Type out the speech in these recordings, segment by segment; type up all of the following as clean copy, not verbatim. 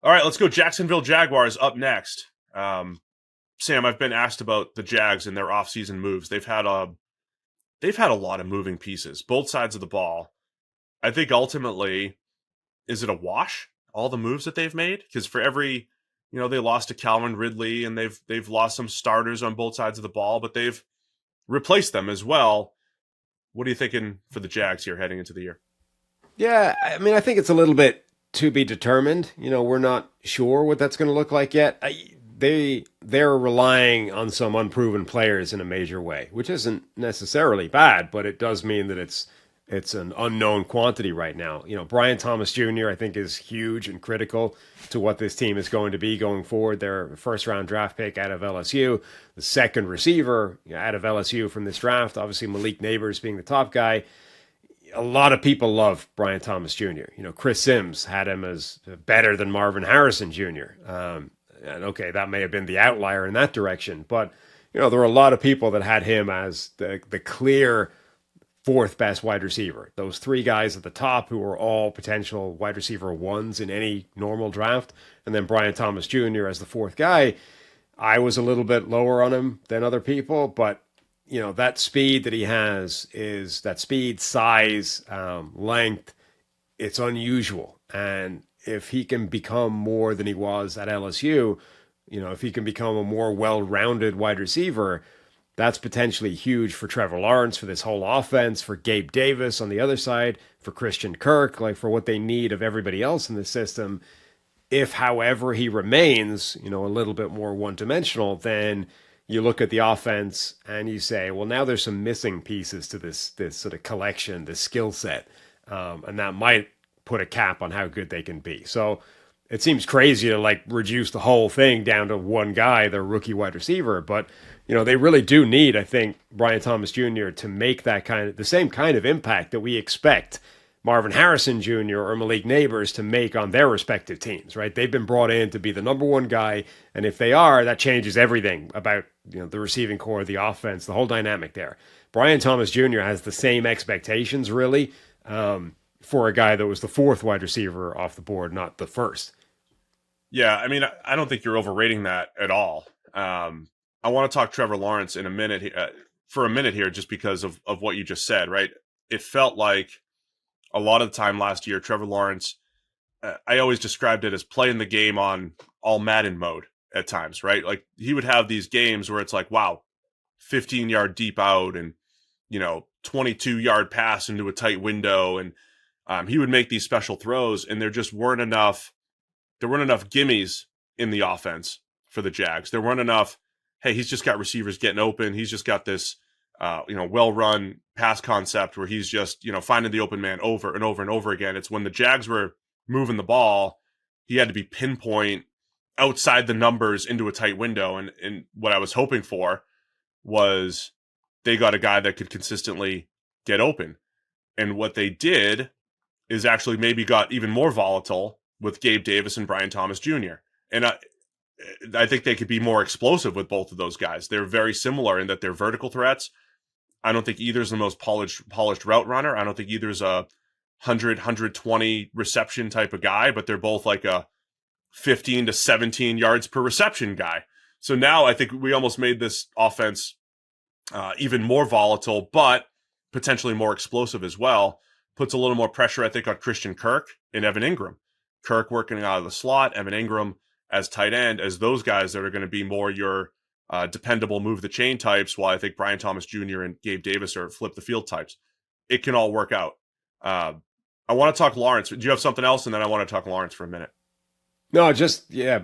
All right, let's go. Jacksonville Jaguars up next. Sam, I've been asked about the Jags and their offseason moves. They've had a lot of moving pieces, both sides of the ball. I think ultimately, is it a wash? All the moves that they've made, because for every, they lost to Calvin Ridley and they've lost some starters on both sides of the ball, but they've replaced them as well. What are you thinking for the Jags here heading into the year? Yeah, I mean, I think it's a little bit to be determined. We're not sure what that's going to look like yet. They're relying on some unproven players in a major way, which isn't necessarily bad, but it does mean that it's an unknown quantity right now. Brian Thomas Jr. I think is huge and critical to what this team is going to be going forward. Their first round draft pick out of LSU, the second receiver out of LSU from this draft. Obviously Malik Neighbors being the top guy. A lot of people love Brian Thomas Jr. Chris Sims had him as better than Marvin Harrison Jr. And okay, that may have been the outlier in that direction, but there were a lot of people that had him as the clear fourth best wide receiver. Those three guys at the top who were all potential wide receiver ones in any normal draft, and then Brian Thomas Jr. as the fourth guy. I was a little bit lower on him than other people, but that speed that he has is that speed, size, length. It's unusual. And if he can become more than he was at LSU, if he can become a more well-rounded wide receiver, that's potentially huge for Trevor Lawrence, for this whole offense, for Gabe Davis on the other side, for Christian Kirk, like for what they need of everybody else in the system. If, however, he remains, a little bit more one-dimensional, then you look at the offense and you say, well, now there's some missing pieces to this sort of collection, this skill set, and that might put a cap on how good they can be. So it seems crazy to reduce the whole thing down to one guy, their rookie wide receiver, but they really do need, I think, Brian Thomas Jr. to make the same kind of impact that we expect Marvin Harrison Jr. or Malik Neighbors to make on their respective teams, right? They've been brought in to be the number one guy, and if they are, that changes everything about the receiving core, the offense, the whole dynamic there. Brian Thomas Jr. has the same expectations, really, for a guy that was the fourth wide receiver off the board, not the first. Yeah, I mean, I don't think you're overrating that at all. I want to talk Trevor Lawrence in a minute, for a minute here, just because of what you just said, right? It felt like a lot of the time last year, Trevor Lawrence, I always described it as playing the game on all Madden mode at times, right? Like he would have these games where it's like, wow, 15-yard deep out and, 22-yard pass into a tight window. And he would make these special throws and there weren't enough gimmies in the offense for the Jags. There weren't enough, hey, he's just got receivers getting open. He's just got this well-run pass concept where he's just, finding the open man over and over and over again. It's when the Jags were moving the ball, he had to be pinpoint outside the numbers into a tight window. And what I was hoping for was they got a guy that could consistently get open. And what they did is actually maybe got even more volatile with Gabe Davis and Brian Thomas Jr. And I think they could be more explosive with both of those guys. They're very similar in that they're vertical threats. I don't think either's the most polished route runner. I don't think either's a 120 reception type of guy, but they're both like a 15 to 17 yards per reception guy. So now I think we almost made this offense even more volatile, but potentially more explosive as well. Puts a little more pressure, I think, on Christian Kirk and Evan Ingram. Kirk working out of the slot, Evan Ingram as tight end, as those guys that are going to be more your dependable move the chain types, while I think Brian Thomas Jr. and Gabe Davis are flip the field types. It can all work out. I want to talk Lawrence. Do you have something else? And then I want to talk Lawrence for a minute. No,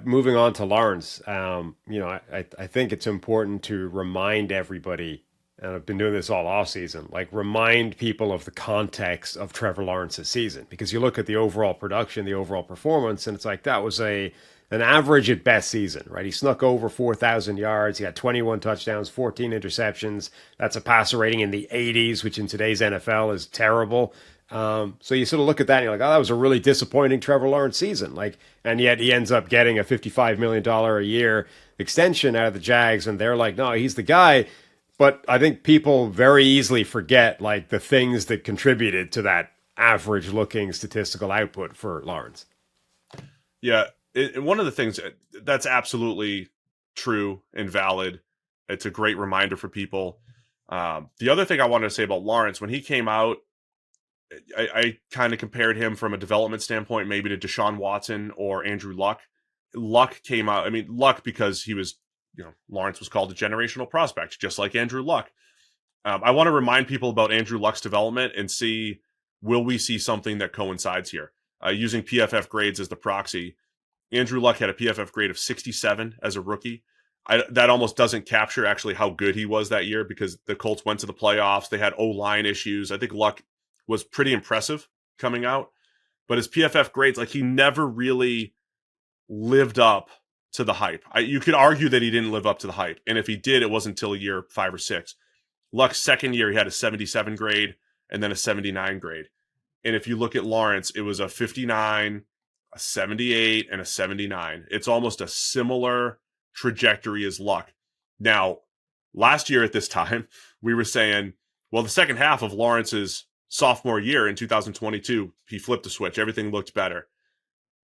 moving on to Lawrence. I think it's important to remind everybody, and I've been doing this all off season, remind people of the context of Trevor Lawrence's season, because you look at the overall production, the overall performance, and it's like that was an average at best season, right? He snuck over 4,000 yards. He had 21 touchdowns, 14 interceptions. That's a passer rating in the 80s, which in today's NFL is terrible. So you sort of look at that and you're like, oh, that was a really disappointing Trevor Lawrence season. And yet he ends up getting a $55 million a year extension out of the Jags. And they're like, no, he's the guy. But I think people very easily forget the things that contributed to that average looking statistical output for Lawrence. Yeah. one of the things that's absolutely true and valid. It's a great reminder for people. The other thing I wanted to say about Lawrence, when he came out, I kind of compared him from a development standpoint, maybe to Deshaun Watson or Andrew Luck. Luck came out. I mean, Luck because he was, Lawrence was called a generational prospect, just like Andrew Luck. I want to remind people about Andrew Luck's development and see, will we see something that coincides here? Using PFF grades as the proxy, Andrew Luck had a PFF grade of 67 as a rookie. That almost doesn't capture actually how good he was that year because the Colts went to the playoffs. They had O-line issues. I think Luck was pretty impressive coming out, but his PFF grades, like he never really lived up to the hype. You could argue that he didn't live up to the hype, and if he did, it wasn't until year 5 or 6. Luck's second year, he had a 77 grade and then a 79 grade. And if you look at Lawrence, it was a 59, a 78, and a 79. It's almost a similar trajectory as Luck. Now, last year at this time, we were saying, well, the second half of Lawrence's sophomore year in 2022, he flipped the switch. Everything looked better.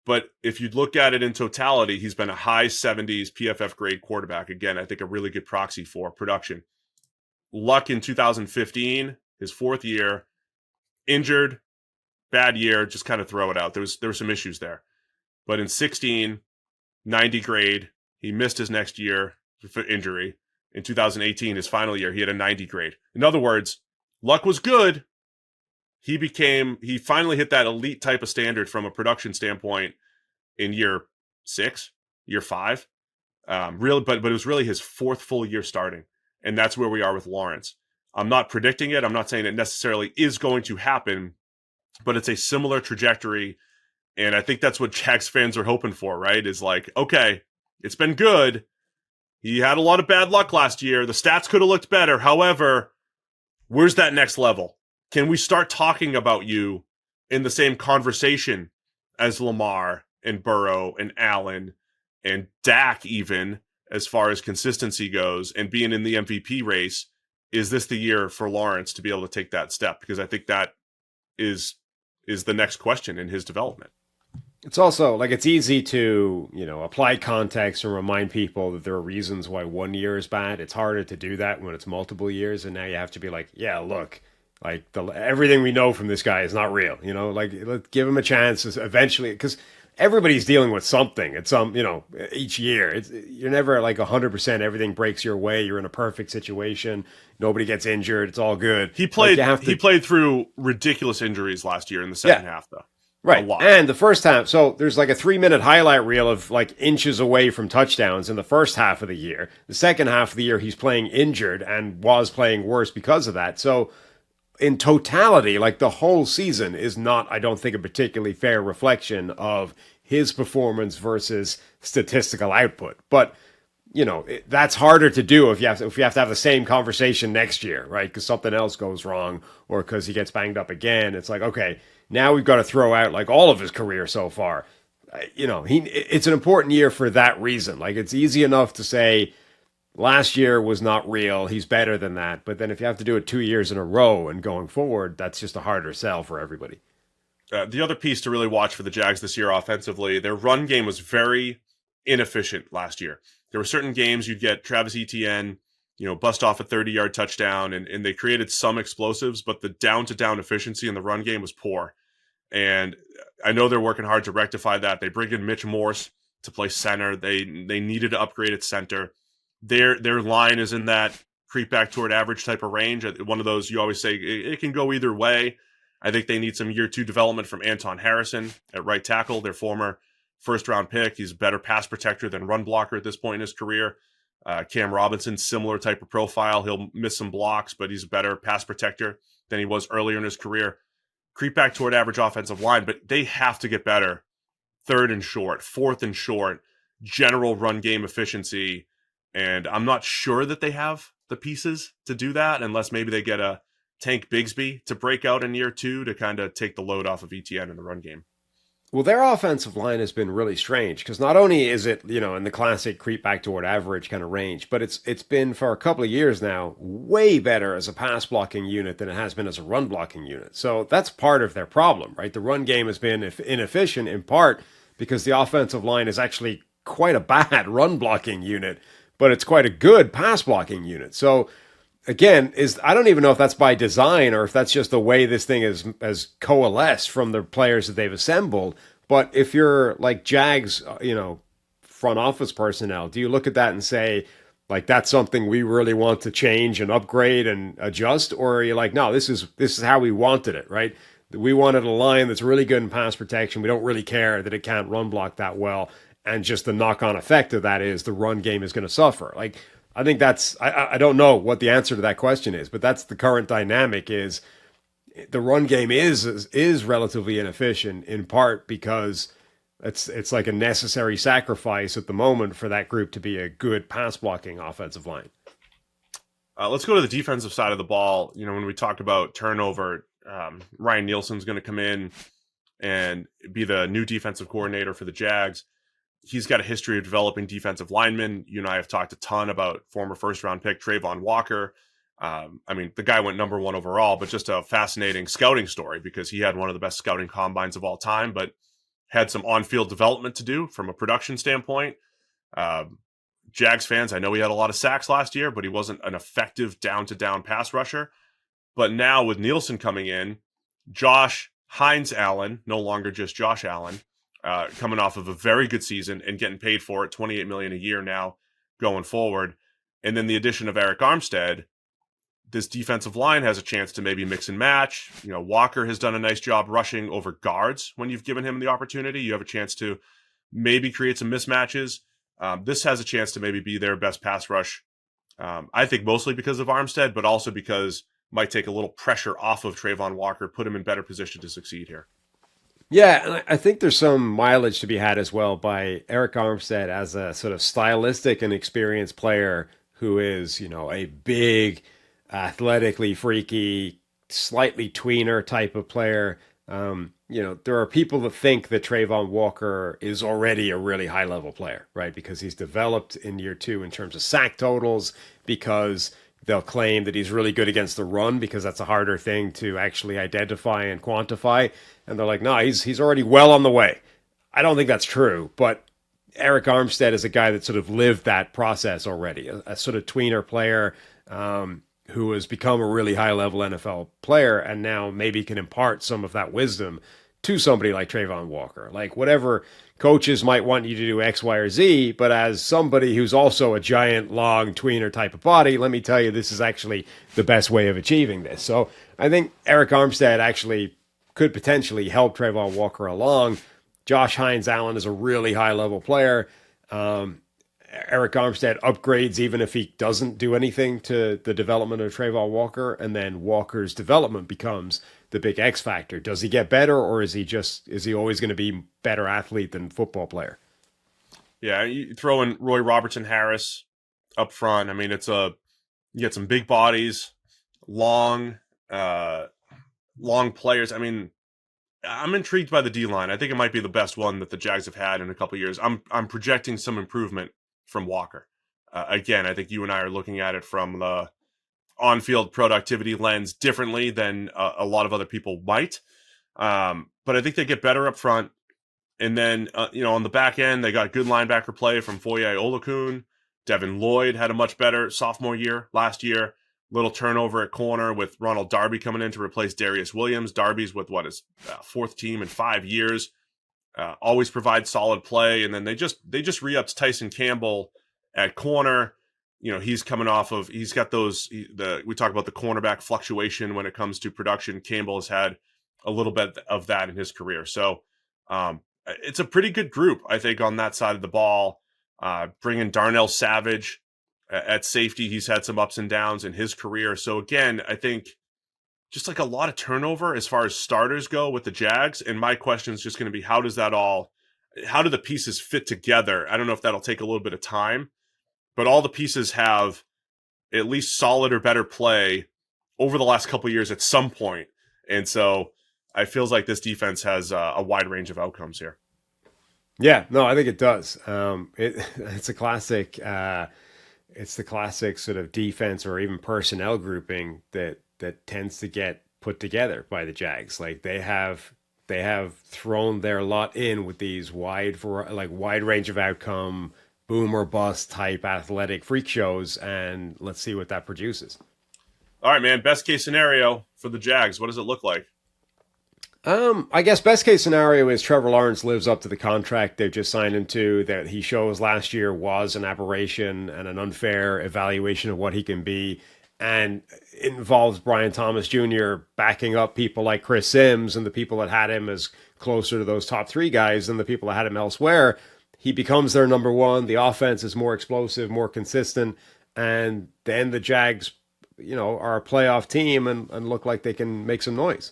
But if you look at it in totality, he's been a high 70s PFF grade quarterback. Again, I think a really good proxy for production. Luck in 2015, his fourth year, injured, bad year, just kind of throw it out. There were some issues there. But in 16, 90 grade, he missed his next year for injury. In 2018, his final year, he had a 90 grade. In other words, Luck was good. He finally hit that elite type of standard from a production standpoint in year 6, year 5. But it was really his fourth full year starting. And that's where we are with Lawrence. I'm not predicting it. I'm not saying it necessarily is going to happen, but it's a similar trajectory. And I think that's what Jags fans are hoping for, right? Is like, okay, it's been good. He had a lot of bad luck last year. The stats could have looked better. However, where's that next level? Can we start talking about you in the same conversation as Lamar and Burrow and Allen and Dak even, as far as consistency goes, and being in the MVP race? Is this the year for Lawrence to be able to take that step? Because I think that is the next question in his development. It's also like it's easy to, apply context and remind people that there are reasons why one year is bad. It's harder to do that when it's multiple years, and now you have to be like, yeah, look, like everything we know from this guy is not real. Like let's give him a chance eventually, because everybody's dealing with something at some, each year. You're never like 100%. Everything breaks your way. You're in a perfect situation. Nobody gets injured. It's all good. He played. He played through ridiculous injuries last year in the second half, though. Right. And the first half, so there's like a 3-minute highlight reel of like inches away from touchdowns in the first half of the year. The second half of the year, he's playing injured and was playing worse because of that. So in totality, like the whole season is not, I don't think, a particularly fair reflection of his performance versus statistical output. But, that's harder to do if you have to have the same conversation next year, right? Because something else goes wrong or because he gets banged up again. It's like, okay, now we've got to throw out like all of his career so far. It's an important year for that reason. Like it's easy enough to say last year was not real. He's better than that. But then if you have to do it 2 years in a row and going forward, that's just a harder sell for everybody. The other piece to really watch for the Jags this year offensively, their run game was very inefficient last year. There were certain games you'd get Travis Etienne, bust off a 30-yard touchdown, and they created some explosives, but the down-to-down efficiency in the run game was poor. And I know they're working hard to rectify that. They bring in Mitch Morse to play center. They needed to upgrade at center. Their line is in that creep back toward average type of range. One of those you always say it can go either way. I think they need some year 2 development from Anton Harrison at right tackle, their former first-round pick. He's a better pass protector than run blocker at this point in his career. Cam Robinson, similar type of profile. He'll miss some blocks, but he's a better pass protector than he was earlier in his career. Creep back toward average offensive line, but they have to get better. 3rd and short, 4th and short, general run game efficiency. And I'm not sure that they have the pieces to do that unless maybe they get a Tank Bigsby to break out in year 2 to kind of take the load off of ETN in the run game. Well, their offensive line has been really strange because not only is it, in the classic creep back toward average kind of range, but it's been for a couple of years now way better as a pass blocking unit than it has been as a run blocking unit. So that's part of their problem, right? The run game has been inefficient in part because the offensive line is actually quite a bad run blocking unit, but it's quite a good pass blocking unit. So again, is I don't even know if that's by design or if that's just the way this thing has coalesced from the players that they've assembled. But if you're like Jags, front office personnel, do you look at that and say, like, that's something we really want to change and upgrade and adjust, or are you like, no, this is how we wanted it, right? We wanted a line that's really good in pass protection. We don't really care that it can't run block that well, and just the knock-on effect of that is the run game is going to suffer. Like, I think I don't know what the answer to that question is, but that's the current dynamic. Is the run game is relatively inefficient in part because it's like a necessary sacrifice at the moment for that group to be a good pass blocking offensive line. Let's go to the defensive side of the ball. When we talked about turnover, Ryan Nielsen's going to come in and be the new defensive coordinator for the Jags. He's got a history of developing defensive linemen. You and I have talked a ton about former first-round pick Trayvon Walker. The guy went number 1 overall, but just a fascinating scouting story because he had one of the best scouting combines of all time, but had some on-field development to do from a production standpoint. Jags fans, I know he had a lot of sacks last year, but he wasn't an effective down-to-down pass rusher. But now with Nielsen coming in, Josh Hines Allen, no longer just Josh Allen, coming off of a very good season and getting paid for it, $28 million a year now going forward. And then the addition of Eric Armstead, this defensive line has a chance to maybe mix and match. Walker has done a nice job rushing over guards when you've given him the opportunity. You have a chance to maybe create some mismatches. This has a chance to maybe be their best pass rush. I think mostly because of Armstead, but also because might take a little pressure off of Trayvon Walker, put him in better position to succeed here. Yeah, and I think there's some mileage to be had as well by Eric Armstead as a sort of stylistic and experienced player who is, a big, athletically freaky, slightly tweener type of player. There are people that think that Trayvon Walker is already a really high level player, right? Because he's developed in year 2 in terms of sack totals, because they'll claim that he's really good against the run because that's a harder thing to actually identify and quantify. And they're like, no, he's already well on the way. I don't think that's true, but Eric Armstead is a guy that sort of lived that process already, a sort of tweener player who has become a really high-level NFL player and now maybe can impart some of that wisdom to somebody like Trayvon Walker. Like, whatever coaches might want you to do X, Y, or Z, but as somebody who's also a giant, long, tweener type of body, let me tell you, this is actually the best way of achieving this. So I think Eric Armstead actually could potentially help Trayvon Walker along. Josh Hines Allen is a really high-level player. Eric Armstead upgrades even if he doesn't do anything to the development of Trayvon Walker, and then Walker's development becomes the big X factor. Does he get better, or is he always going to be better athlete than football player? Yeah, you throw in Roy Robertson Harris up front. You get some big bodies, long players. I'm intrigued by the D line. I think it might be the best one that the Jags have had in a couple of years. I'm projecting some improvement from Walker. Again, I think you and I are looking at it from the on-field productivity lens differently than a lot of other people might. But I think they get better up front. And then, on the back end, they got good linebacker play from Foye Olokun. Devin Lloyd had a much better sophomore year last year. Little turnover at corner with Ronald Darby coming in to replace Darius Williams. Darby's with his fourth team in 5 years. Always provides solid play. And then they just re-upped Tyson Campbell at corner. He's coming off of, he's got we talk about the cornerback fluctuation when it comes to production. Campbell has had a little bit of that in his career. So it's a pretty good group, I think, on that side of the ball. Bringing Darnell Savage at safety. He's had some ups and downs in his career. So again, I think just like a lot of turnover as far as starters go with the Jags. And my question is just going to be, how do the pieces fit together? I don't know if that'll take a little bit of time, but all the pieces have at least solid or better play over the last couple of years at some point. And so it feels like this defense has a wide range of outcomes here. Yeah, no, I think it does. It's a classic. It's the classic sort of defense or even personnel grouping that tends to get put together by the Jags. Like, they have they have thrown their lot in with these wide range of outcome, boom or bust type athletic freak shows, and let's see what that produces. All right, man. Best case scenario for the Jags. What does it look like? I guess best case scenario is Trevor Lawrence lives up to the contract they've just signed him to, that he shows last year was an aberration and an unfair evaluation of what he can be. And it involves Brian Thomas Jr. backing up people like Chris Sims and the people that had him as closer to those top three guys than the people that had him elsewhere. He becomes their number one. The offense is more explosive, more consistent. And then the Jags, are a playoff team and look like they can make some noise.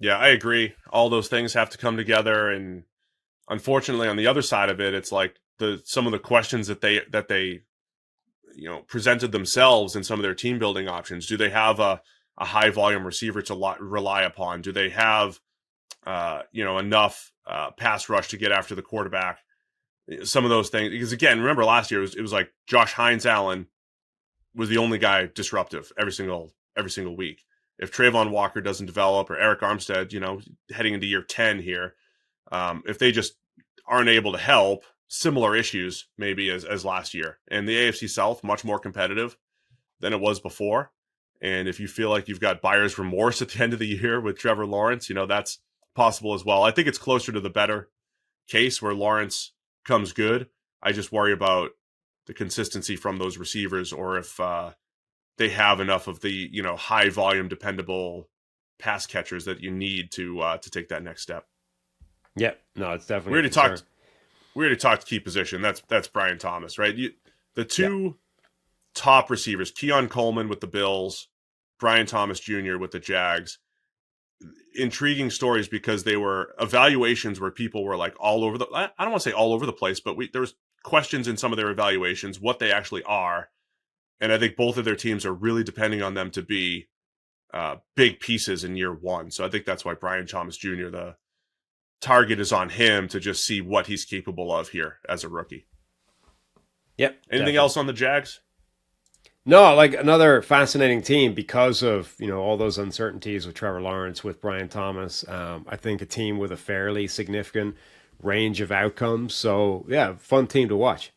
Yeah, I agree. All those things have to come together, and unfortunately, on the other side of it, it's like some of the questions that they presented themselves in some of their team building options. Do they have a high volume receiver to rely upon? Do they have enough pass rush to get after the quarterback? Some of those things, because again, remember last year it was like Josh Hines Allen was the only guy disruptive every single week. If Trayvon Walker doesn't develop, or Eric Armstead, heading into year 10 here, if they just aren't able to help, similar issues maybe as last year. And the AFC South, much more competitive than it was before. And if you feel like you've got buyer's remorse at the end of the year with Trevor Lawrence, that's possible as well. I think it's closer to the better case where Lawrence comes good. I just worry about the consistency from those receivers, or if they have enough of the high volume, dependable pass catchers that you need to take that next step. Yep, no, it's definitely. We already talked key position. That's Brian Thomas, right? The two top receivers, Keon Coleman with the Bills, Brian Thomas Jr. with the Jags. Intriguing stories because they were evaluations where people were like all over I don't want to say all over the place, but there was questions in some of their evaluations, what they actually are. And I think both of their teams are really depending on them to be big pieces in year one. So I think that's why Brian Thomas Jr., the target is on him to just see what he's capable of here as a rookie. Yep. Anything definitely. else on the Jags? No, like another fascinating team because of, all those uncertainties with Trevor Lawrence, with Brian Thomas. I think a team with a fairly significant range of outcomes. So, yeah, fun team to watch.